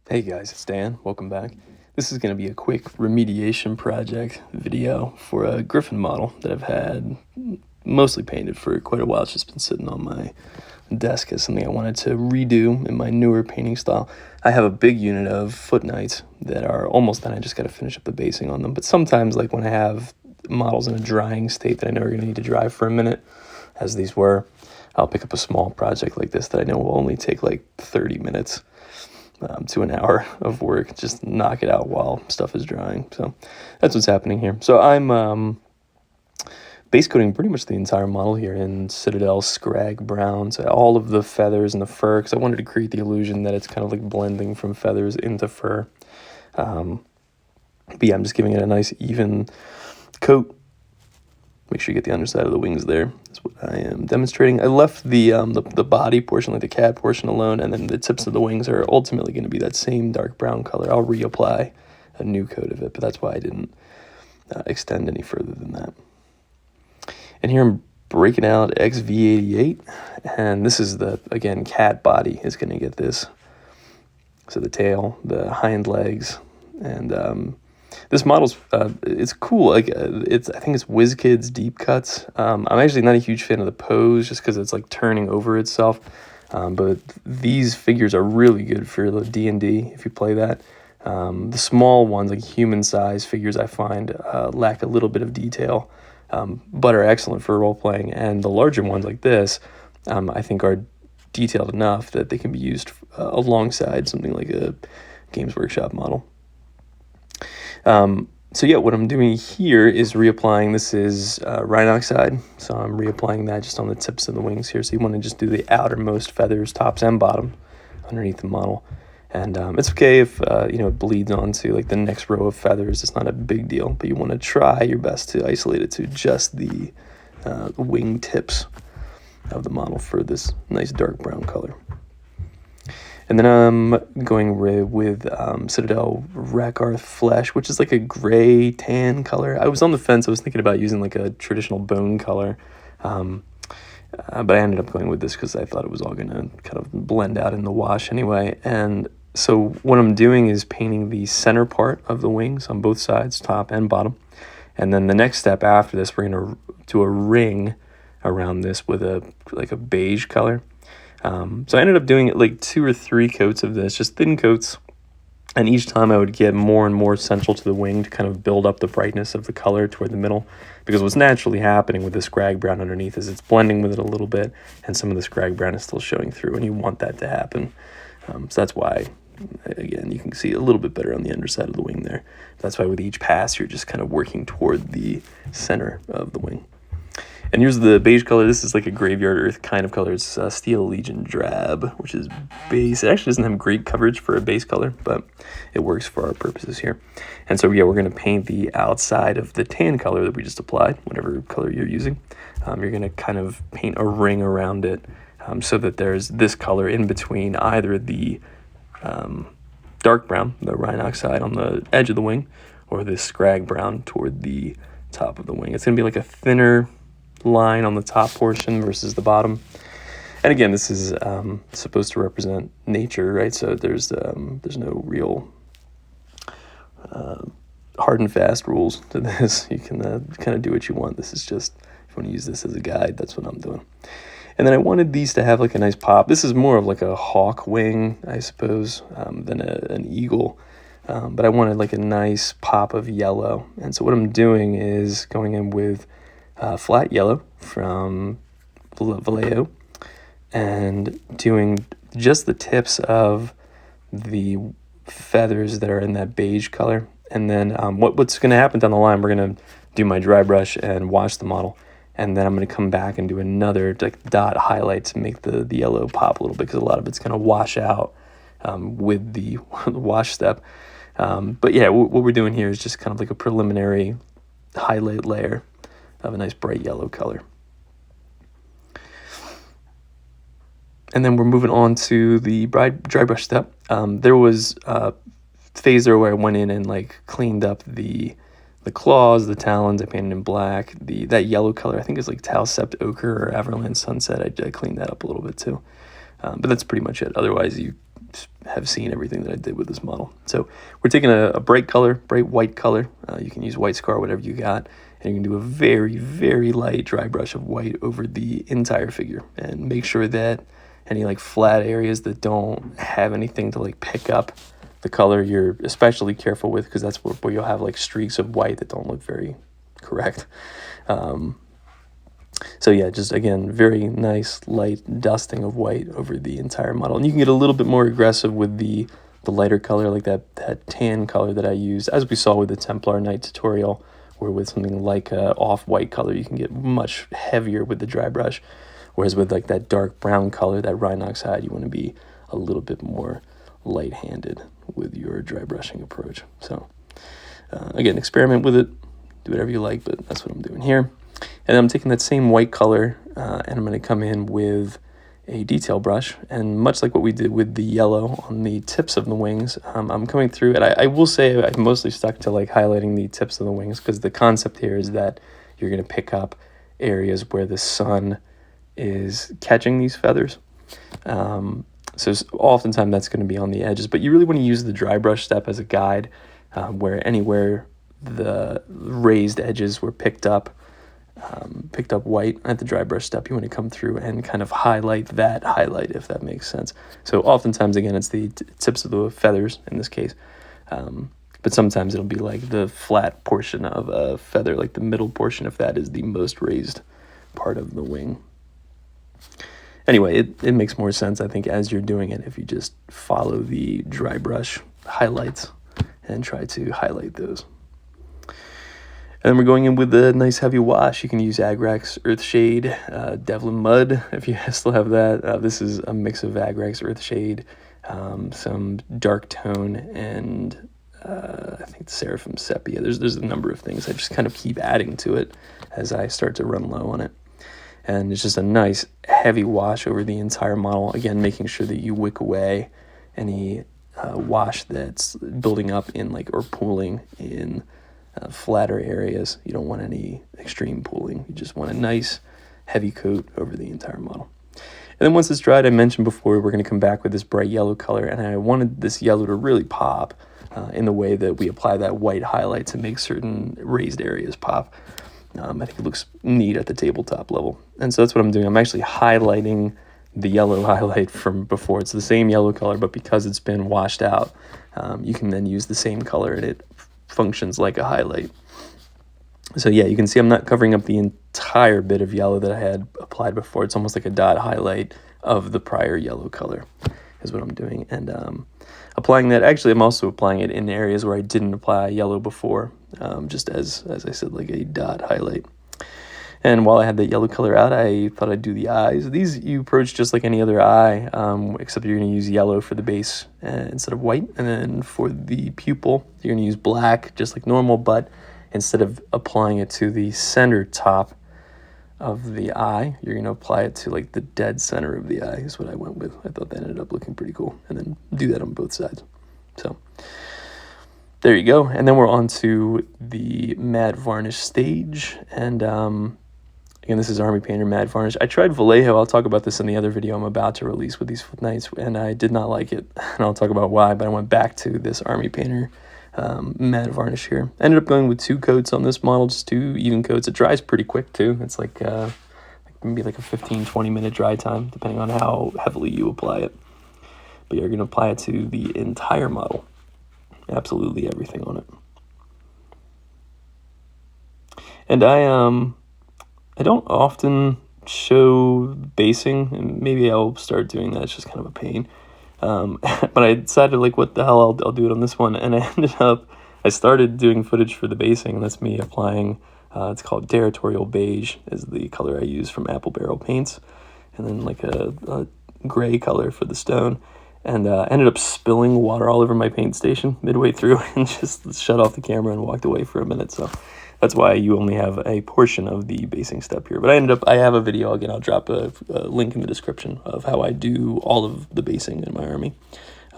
Hey guys, it's Dan. Welcome back. This is going to be a quick remediation project video for a Griffin model that I've had mostly painted for quite a while. It's just been sitting on my desk as something I wanted to redo in my newer painting style. I have a big unit of foot knights that are almost done. I just got to finish up the basing on them. But sometimes, like when I have models in a drying state that I know are going to need to dry for a minute, as these were, I'll pick up a small project like this that I know will only take like 30 minutes. To an hour of work, just knock it out while stuff is drying. So that's what's happening here. So I'm base coating pretty much the entire model here in Citadel Scrag Brown. So all of the feathers and the fur, because I wanted to create the illusion that it's kind of like blending from feathers into fur. But yeah, I'm just giving it a nice even coat. Make sure you get the underside of the wings there. That's what I am demonstrating. I left the body portion, like the cat portion, alone, and then the tips of the wings are ultimately going to be that same dark brown color. I'll reapply a new coat of it, but that's why I didn't extend any further than that. And here I'm breaking out XV88, and this is the, again, cat body is going to get this. So the tail, the hind legs, and this model's it's cool. Like I think it's WizKids deep cuts. I'm actually not a huge fan of the pose just because it's like turning over itself. But these figures are really good for the D&D if you play that. The small ones, like human size figures, I find lack a little bit of detail, but are excellent for role playing. And the larger ones like this, I think are detailed enough that they can be used alongside something like a Games Workshop model. So yeah, what I'm doing here is reapplying, this is Rhine oxide, so I'm reapplying that just on the tips of the wings here. So you want to just do the outermost feathers, tops and bottom, underneath the model. And it's okay if it bleeds onto like the next row of feathers. It's not a big deal, but you want to try your best to isolate it to just the wing tips of the model for this nice dark brown color. And then I'm going with Citadel Rakarth Flesh, which is like a gray tan color. I was on the fence. I was thinking about using like a traditional bone color, but I ended up going with this because I thought it was all going to kind of blend out in the wash anyway. And so what I'm doing is painting the center part of the wings on both sides, top and bottom. And then the next step after this, we're going to do a ring around this with a beige color. So I ended up doing it like 2 or 3 coats of this, just thin coats. And each time I would get more and more central to the wing to kind of build up the brightness of the color toward the middle. Because what's naturally happening with the scrag brown underneath is it's blending with it a little bit, and some of the scrag brown is still showing through, and you want that to happen. So that's why, again, you can see a little bit better on the underside of the wing there. That's why with each pass, you're just kind of working toward the center of the wing. And here's the beige color. This is like a graveyard earth kind of color. It's Steel Legion Drab, which is base. It actually doesn't have great coverage for a base color, but it works for our purposes here. And so, yeah, we're going to paint the outside of the tan color that we just applied, whatever color you're using. You're going to kind of paint a ring around it so that there's this color in between either the dark brown, the Rhine oxide on the edge of the wing, or this scrag brown toward the top of the wing. It's going to be like a thinner line on the top portion versus the bottom. And again, this is supposed to represent nature, right? So there's no real hard and fast rules to this. You can kind of do what you want. This is just, if you want to use this as a guide, that's what I'm doing. And then I wanted these to have like a nice pop. This is more of like a hawk wing, I suppose, than an eagle. But I wanted like a nice pop of yellow. And so what I'm doing is going in with flat yellow from Vallejo and doing just the tips of the feathers that are in that beige color. And then what's going to happen down the line, we're going to do my dry brush and wash the model. And then I'm going to come back and do another like dot highlight to make the yellow pop a little bit, because a lot of it's going to wash out with the wash step. But yeah, what we're doing here is just kind of like a preliminary highlight layer of a nice bright yellow color. And then we're moving on to the dry brush step. There was a phase there where I went in and like cleaned up the claws, the talons. I painted in black. That yellow color, I think is like Talsept Ochre or Everland Sunset. I cleaned that up a little bit too. But that's pretty much it. Otherwise, you have seen everything that I did with this model. So we're taking a bright color, bright white color. You can use white scar, whatever you got, and you can do a very, very light dry brush of white over the entire figure, and make sure that any like flat areas that don't have anything to like pick up the color, you're especially careful with, because that's where you'll have like streaks of white that don't look very correct. So yeah, just again, very nice light dusting of white over the entire model. And you can get a little bit more aggressive with the lighter color, like that tan color that I used, as we saw with the Templar Knight tutorial, where with something like a off-white color, you can get much heavier with the dry brush. Whereas with like that dark brown color, that Rhinoxide, you want to be a little bit more light-handed with your dry brushing approach. So again, experiment with it, do whatever you like, but that's what I'm doing here. And I'm taking that same white color and I'm going to come in with a detail brush. And much like what we did with the yellow on the tips of the wings, I'm coming through, and I will say I've mostly stuck to like highlighting the tips of the wings, because the concept here is that you're going to pick up areas where the sun is catching these feathers. So oftentimes that's going to be on the edges, but you really want to use the dry brush step as a guide, where anywhere the raised edges were picked up white at the dry brush step, you want to come through and kind of highlight that highlight, if that makes sense. So oftentimes, again, it's the tips of the feathers in this case, but sometimes it'll be like the flat portion of a feather, like the middle portion, if that is the most raised part of the wing. Anyway, it makes more sense, I think, as you're doing it, if you just follow the dry brush highlights and try to highlight those. And then we're going in with a nice heavy wash. You can use Agrax Earthshade, Devlin Mud, if you still have that. This is a mix of Agrax Earthshade, some dark tone, and I think Seraphim Sepia. There's a number of things. I just kind of keep adding to it as I start to run low on it. And it's just a nice heavy wash over the entire model. Again, making sure that you wick away any wash that's building up in like, or pooling in flatter areas. You don't want any extreme pooling. You just want a nice heavy coat over the entire model. And then once it's dried, I mentioned before, we're going to come back with this bright yellow color, and I wanted this yellow to really pop in the way that we apply that white highlight to make certain raised areas pop. I think it looks neat at the tabletop level. And so that's what I'm doing. I'm actually highlighting the yellow highlight from before. It's the same yellow color, but because it's been washed out, you can then use the same color and it functions like a highlight. So yeah, you can see I'm not covering up the entire bit of yellow that I had applied before. It's almost like a dot highlight of the prior yellow color is what I'm doing. And applying that, actually I'm also applying it in areas where I didn't apply yellow before, just as I said, like a dot highlight. And while I had that yellow color out, I thought I'd do the eyes. These you approach just like any other eye, except you're going to use yellow for the base instead of white. And then for the pupil, you're going to use black just like normal, but instead of applying it to the center top of the eye, you're going to apply it to like the dead center of the eye is what I went with. I thought that ended up looking pretty cool. And then do that on both sides. So there you go. And then we're on to the matte varnish stage. And again, this is Army Painter matte varnish. I tried Vallejo. I'll talk about this in the other video I'm about to release with these Knights, and I did not like it. And I'll talk about why, but I went back to this Army Painter matte varnish here. I ended up going with 2 coats on this model, just 2 even coats. It dries pretty quick too. It's like maybe like a 15-20 minute dry time, depending on how heavily you apply it. But you're going to apply it to the entire model. Absolutely everything on it. And I don't often show basing, and maybe I'll start doing that. It's just kind of a pain. But I decided, like, what the hell, I'll do it on this one. And I started doing footage for the basing, and that's me applying, it's called Territorial Beige, is the color I use from Apple Barrel Paints. And then like a gray color for the stone. And ended up spilling water all over my paint station midway through and just shut off the camera and walked away for a minute. So that's why you only have a portion of the basing step here. But I have a video, again, I'll drop a link in the description of how I do all of the basing in my army.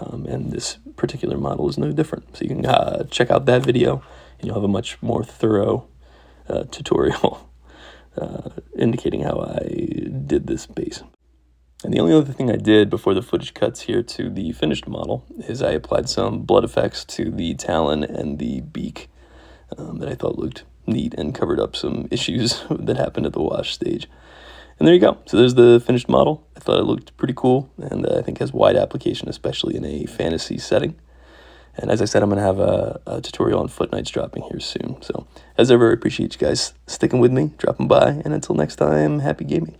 And this particular model is no different. So you can check out that video and you'll have a much more thorough tutorial indicating how I did this base. And the only other thing I did before the footage cuts here to the finished model is I applied some blood effects to the talon and the beak that I thought looked neat and covered up some issues that happened at the wash stage. And there you go. So there's the finished model. I thought it looked pretty cool, and I think has wide application, especially in a fantasy setting. And as I said, I'm going to have a tutorial on Foot Knights dropping here soon. So as ever, I appreciate you guys sticking with me, dropping by, and until next time, happy gaming.